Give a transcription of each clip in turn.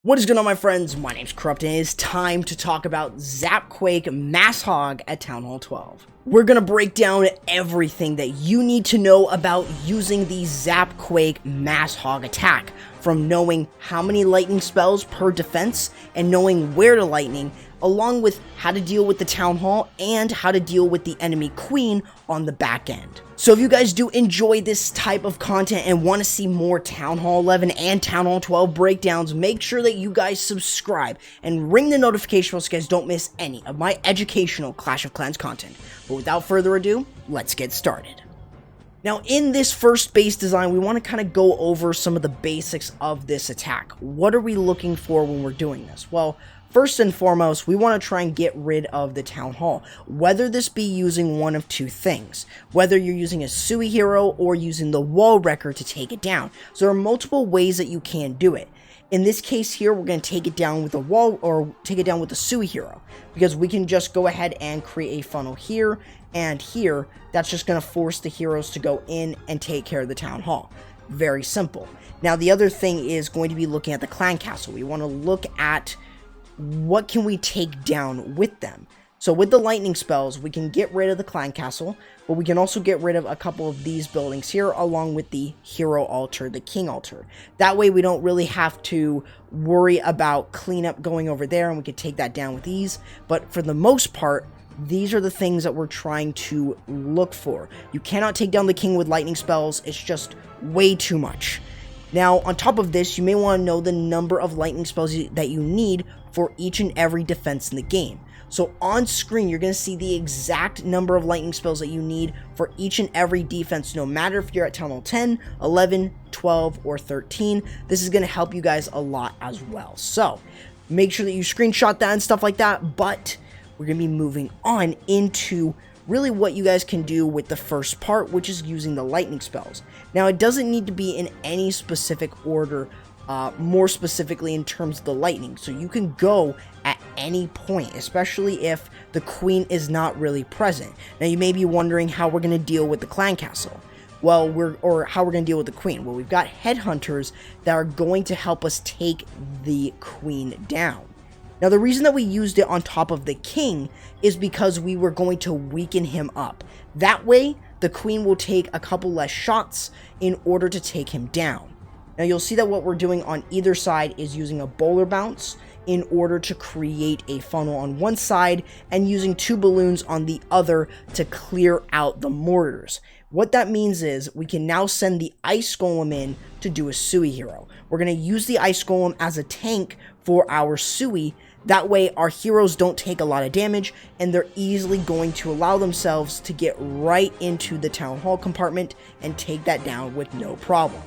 What is going on, my friends? My name's Corrupt, and it is time to talk about Zap Quake Mass Hog at Town Hall 12. We're going to break down everything that you need to know about using the Zap Quake Mass Hog attack, from knowing how many lightning spells per defense and knowing where to lightning, along with how to deal with the Town Hall and how to deal with the enemy queen on the back end. So if you guys do enjoy this type of content and want to see more Town Hall 11 and Town Hall 12 breakdowns, make sure that you guys subscribe and ring the notification bell so you guys don't miss any of my educational Clash of Clans content. But without further ado, let's get started. Now, in this first base design, we want to kind of go over some of the basics of this attack. What are we looking for when we're doing this? Well, first and foremost, we want to try and get rid of the Town Hall, whether this be using one of two things, whether you're using a Sui Hero or using the Wall Wrecker to take it down. So there are multiple ways that you can do it. In this case here, we're going to take it down with a wall, or take it down with the Sui Hero, because we can just go ahead and create a funnel here and here. That's just going to force the heroes to go in and take care of the Town Hall. Very simple. Now, the other thing is going to be looking at the clan castle. We want to look at what can we take down with them. So with the lightning spells, we can get rid of the clan castle, but we can also get rid of a couple of these buildings here, along with the hero altar, the king altar. That way we don't really have to worry about cleanup going over there, and we can take that down with ease. But for the most part, these are the things that we're trying to look for. You cannot take down the king with lightning spells. It's just way too much. Now, on top of this, you may want to know the number of lightning spells that you need for each and every defense in the game. So on screen, you're going to see the exact number of lightning spells that you need for each and every defense, no matter if you're at Town Hall 10, 11, 12, or 13. This is going to help you guys a lot as well. So make sure that you screenshot that and stuff like that, but we're going to be moving on into really what you guys can do with the first part, which is using the lightning spells. Now, it doesn't need to be in any specific order, more specifically in terms of the lightning. So you can go at any point, especially if the queen is not really present. Now, you may be wondering how we're going to deal with the clan castle. Well, how we're going to deal with the queen. Well, we've got headhunters that are going to help us take the queen down. Now, the reason that we used it on top of the king is because we were going to weaken him up. That way, the queen will take a couple less shots in order to take him down. Now, you'll see that what we're doing on either side is using a bowler bounce in order to create a funnel on one side and using two balloons on the other to clear out the mortars. What that means is we can now send the ice golem in to do a Sui Hero. We're going to use the ice golem as a tank for our Sui. That way our heroes don't take a lot of damage, and they're easily going to allow themselves to get right into the Town Hall compartment and take that down with no problem.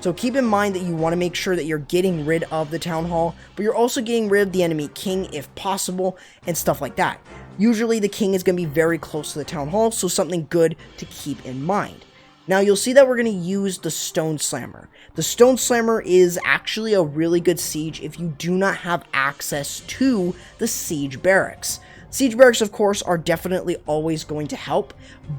So keep in mind that you want to make sure that you're getting rid of the Town Hall, but you're also getting rid of the enemy king if possible, and stuff like that. Usually the king is going to be very close to the Town Hall, so something good to keep in mind. Now, you'll see that we're going to use the Stone Slammer. The Stone Slammer is actually a really good siege if you do not have access to the siege barracks. Siege barracks, of course, are definitely always going to help,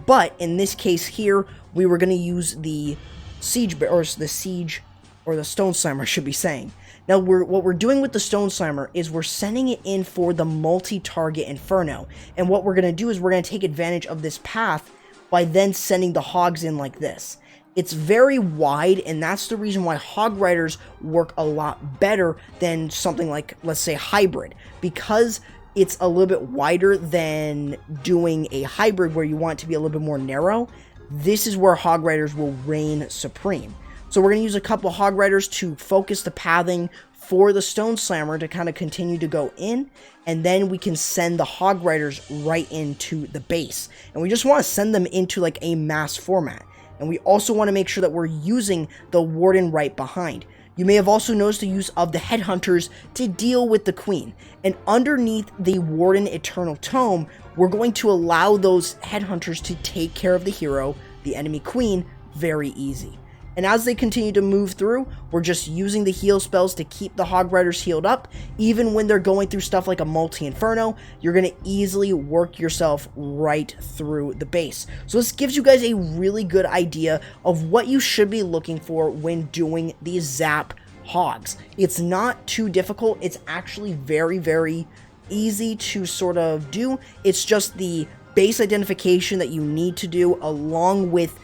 but in this case here, we were going to use the the Stone Slammer, should be saying. Now, what we're doing with the Stone Slammer is we're sending it in for the multi-target Inferno, and what we're going to do is we're going to take advantage of this path by then sending the hogs in like this. It's very wide, and that's the reason why hog riders work a lot better than something like, let's say, hybrid, because it's a little bit wider than doing a hybrid where you want it to be a little bit more narrow. This is where hog riders will reign supreme. So we're going to use a couple hog riders to focus the pathing for the Stone Slammer to kind of continue to go in, and then we can send the hog riders right into the base. And we just want to send them into like a mass format. And we also want to make sure that we're using the warden right behind. You may have also noticed the use of the headhunters to deal with the queen. And underneath the warden eternal tome, we're going to allow those headhunters to take care of the hero, the enemy queen, very easy. And as they continue to move through, we're just using the heal spells to keep the hog riders healed up. Even when they're going through stuff like a multi-inferno, you're going to easily work yourself right through the base. So this gives you guys a really good idea of what you should be looking for when doing the Zap hogs. It's not too difficult. It's actually very, very easy to sort of do. It's just the base identification that you need to do along with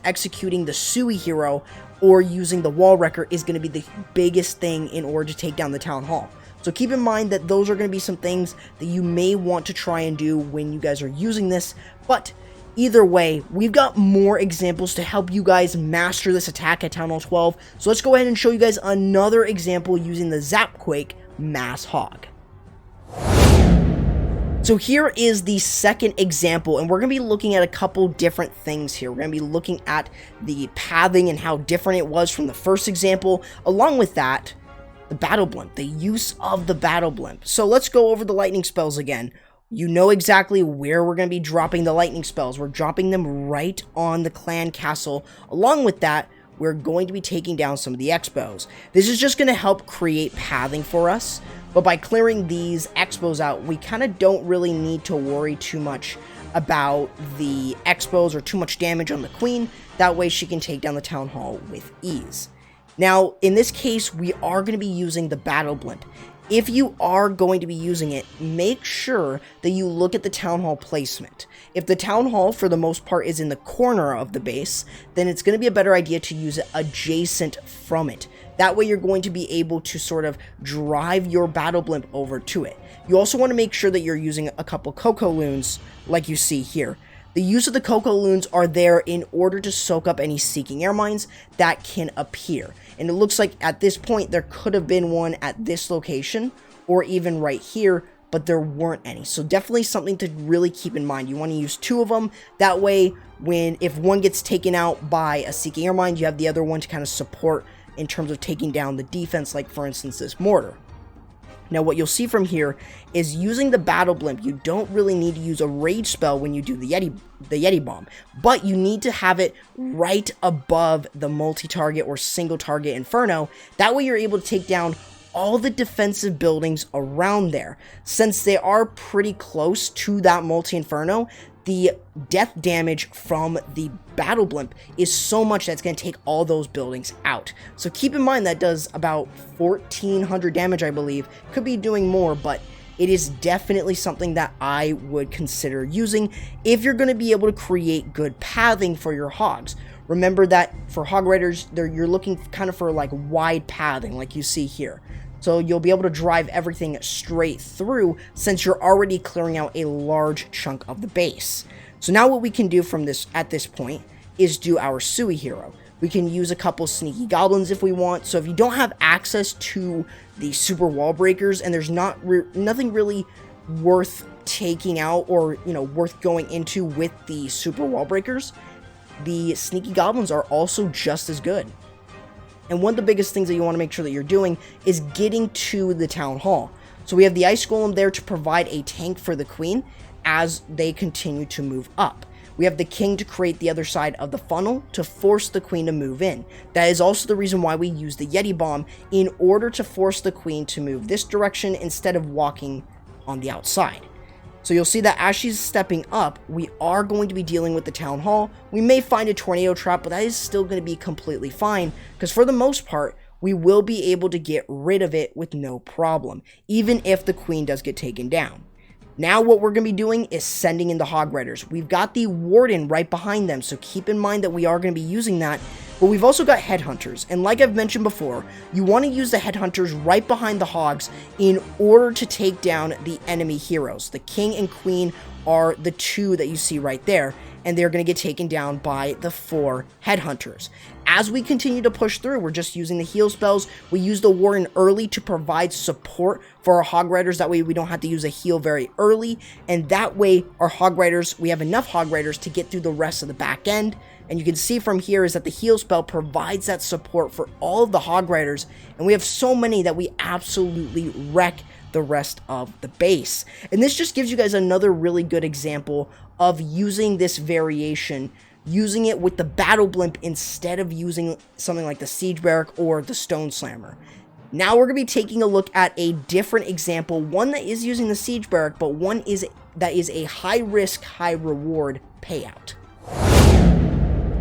executing the Sui Hero or using the wall wrecker is going to be the biggest thing in order to take down the town hall. So keep in mind that those are going to be some things that you may want to try and do when you guys are using this, but either way, we've got more examples to help you guys master this attack at Town Hall 12, so let's go ahead and show you guys another example using the Zap Quake Mass Hog. So here is the second example, and we're going to be looking at a couple different things here. We're going to be looking at the pathing and how different it was from the first example. Along with that, the battle blimp, the use of the battle blimp. So let's go over the lightning spells again. You know exactly where we're going to be dropping the lightning spells. We're dropping them right on the clan castle. Along with that, we're going to be taking down some of the expos. This is just going to help create pathing for us. But by clearing these expos out, we kind of don't really need to worry too much about the expos or too much damage on the queen. That way she can take down the town hall with ease. Now, in this case, we are going to be using the battle blimp. If you are going to be using it, make sure that you look at the town hall placement. If the town hall, for the most part, is in the corner of the base, then it's going to be a better idea to use it adjacent from it. That way you're going to be able to sort of drive your battle blimp over to it. You also want to make sure that you're using a couple Cocoa Loons like you see here. The use of the Cocoa Loons are there in order to soak up any Seeking Air Mines that can appear. And it looks like at this point there could have been one at this location or even right here, but there weren't any. So definitely something to really keep in mind. You want to use 2 of them. That way, if one gets taken out by a Seeking Air Mine, you have the other one to kind of support in terms of taking down the defense, like for instance this mortar. Now what you'll see from here is using the battle blimp, you don't really need to use a rage spell when you do the Yeti Bomb, but you need to have it right above the multi-target or single target inferno. That way you're able to take down all the defensive buildings around there. Since they are pretty close to that multi-inferno, the death damage from the battle blimp is so much that it's going to take all those buildings out. So keep in mind that does about 1,400 damage, I believe. Could be doing more, but it is definitely something that I would consider using if you're going to be able to create good pathing for your hogs. Remember that for hog riders, you're looking kind of for like wide pathing like you see here. So you'll be able to drive everything straight through since you're already clearing out a large chunk of the base. So now what we can do from this at this point is do our Sui Hero. We can use a couple sneaky goblins if we want. So if you don't have access to the super wall breakers and there's nothing really worth taking out or worth going into with the super wall breakers, the sneaky goblins are also just as good. And one of the biggest things that you want to make sure that you're doing is getting to the town hall. So we have the ice golem there to provide a tank for the queen as they continue to move up. We have the king to create the other side of the funnel to force the queen to move in. That is also the reason why we use the Yeti Bomb in order to force the queen to move this direction instead of walking on the outside. So you'll see that as she's stepping up, we are going to be dealing with the town hall. We may find a tornado trap, but that is still going to be completely fine because for the most part, we will be able to get rid of it with no problem, even if the queen does get taken down. Now what we're going to be doing is sending in the hog riders. We've got the warden right behind them, so keep in mind that we are going to be using that. But we've also got headhunters, and like I've mentioned before, you want to use the headhunters right behind the hogs in order to take down the enemy heroes. The king and queen are the 2 that you see right there, and they're going to get taken down by the 4 headhunters. As we continue to push through, we're just using the heal spells. We use the warden early to provide support for our hog riders. That way we don't have to use a heal very early, and that way our hog riders, we have enough hog riders to get through the rest of the back end. And you can see from here is that the heal spell provides that support for all of the hog riders, and we have so many that we absolutely wreck the rest of the base. And this just gives you guys another really good example of using this variation, using it with the battle blimp instead of using something like the siege barrack or the stone slammer. Now we're going to be taking a look at a different example, one that is using the siege barrack, but one that is a high risk, high reward payout.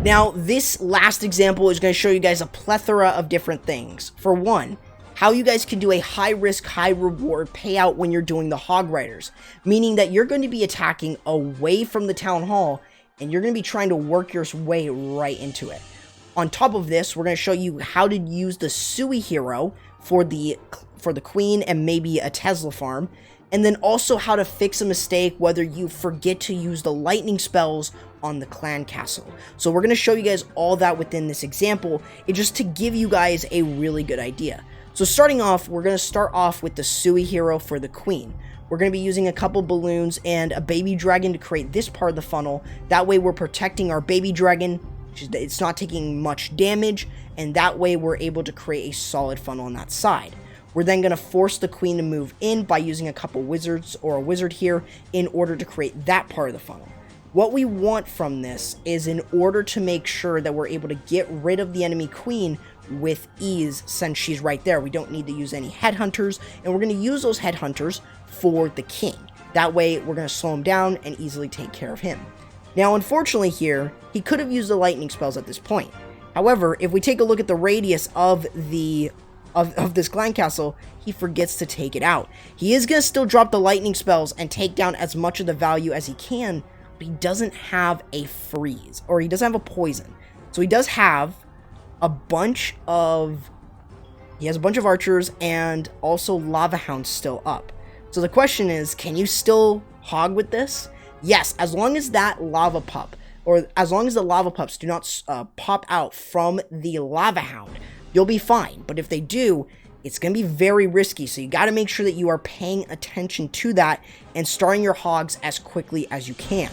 Now, this last example is going to show you guys a plethora of different things. For one, how you guys can do a high risk, high reward payout when you're doing the Hog Riders, meaning that you're going to be attacking away from the Town Hall and you're going to be trying to work your way right into it. On top of this, we're going to show you how to use the Sui Hero for the Queen and maybe a Tesla farm, and then also how to fix a mistake whether you forget to use the lightning spells on the clan castle. So we're going to show you guys all that within this example, just to give you guys a really good idea. So starting off, we're going to start off with the Sui Hero for the Queen. We're going to be using a couple balloons and a baby dragon to create this part of the funnel. That way we're protecting our baby dragon. It's not taking much damage, and that way we're able to create a solid funnel on that side. We're then going to force the Queen to move in by using a couple wizards or a wizard here in order to create that part of the funnel. What we want from this is in order to make sure that we're able to get rid of the enemy Queen with ease, since she's right there. We don't need to use any headhunters, and we're going to use those headhunters for the king. That way we're going to slow him down and easily take care of him. Now, unfortunately here, he could have used the lightning spells at this point. However, if we take a look at the radius of this clan castle, he forgets to take it out. He is going to still drop the lightning spells and take down as much of the value as he can, but he doesn't have a freeze, or he doesn't have a poison. So he does have a bunch of archers and also lava hounds still up. So the question is, can you still hog with this? Yes, as long as that lava pup, or as long as the lava pups do not pop out from the lava hound, you'll be fine. But if they do, it's going to be very risky. So you got to make sure that you are paying attention to that and starting your hogs as quickly as you can.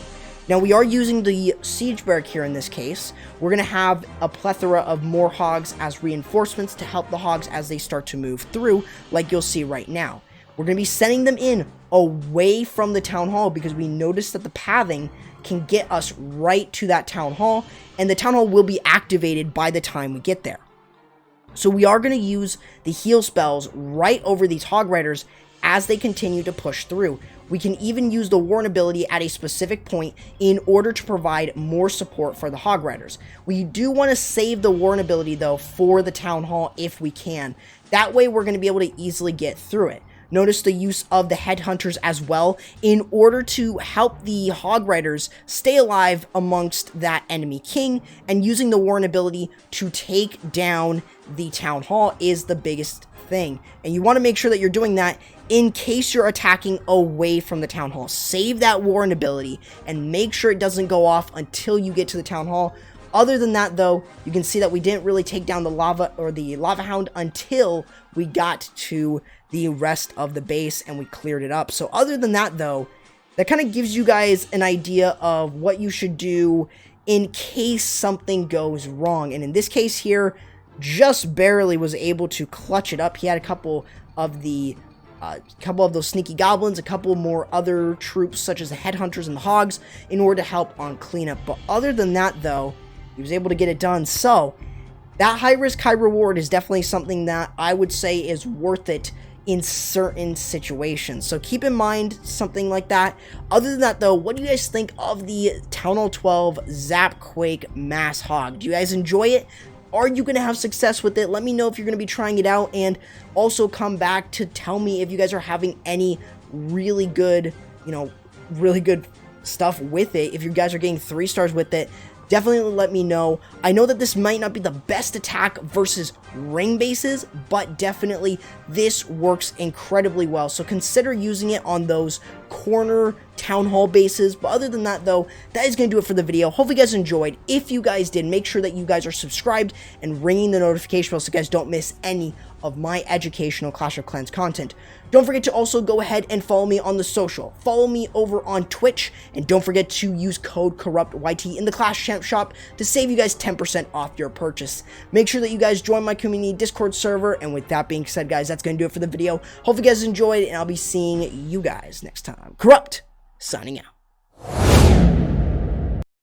Now, we are using the siege barrack here in this case. We're going to have a plethora of more hogs as reinforcements to help the hogs as they start to move through, like you'll see right now. We're going to be sending them in away from the town hall because we noticed that the pathing can get us right to that town hall, and the town hall will be activated by the time we get there. So we are going to use the heal spells right over these Hog Riders as they continue to push through. We can even use the Warn ability at a specific point in order to provide more support for the Hog Riders. We do want to save the Warn ability though for the Town Hall if we can. That way we're going to be able to easily get through it. Notice the use of the headhunters as well in order to help the Hog Riders stay alive amongst that enemy king, and using the Warn ability to take down the Town Hall is the biggest thing. And you want to make sure that you're doing that in case you're attacking away from the Town Hall. Save that Warn ability and make sure it doesn't go off until you get to the Town Hall. Other than that though, you can see that we didn't really take down the lava hound until we got to the rest of the base and we cleared it up. So other than that though, that kind of gives you guys an idea of what you should do in case something goes wrong. And in this case here, just barely was able to clutch it up. He had a couple of those sneaky goblins, a couple more other troops such as the headhunters and the hogs in order to help on cleanup. But other than that though, he was able to get it done. So that high risk, high reward is definitely something that I would say is worth it in certain situations. So keep in mind something like that. Other than that though, what do you guys think of the Th12 Zap Quake Mass Hog? Do you guys enjoy it? Are you going to have success with it? Let me know if you're going to be trying it out, and also come back to tell me if you guys are having any really good, really good stuff with it. If you guys are getting 3 stars with it, definitely let me know. I know that this might not be the best attack versus ring bases, but definitely this works incredibly well. So consider using it on those corner town hall bases. But other than that though, that is going to do it for the video. Hopefully you guys enjoyed. If you guys did, make sure that you guys are subscribed and ringing the notification bell so you guys don't miss any of my educational Clash of Clans content. Don't forget to also go ahead and follow me on the social. Follow me over on Twitch, and don't forget to use code CorruptYT in the Clash Champ shop to save you guys 10% off your purchase. Make sure that you guys join my community Discord server, and with that being said guys, that's going to do it for the video. Hope you guys enjoyed, and I'll be seeing you guys next time. Corrupt, signing out.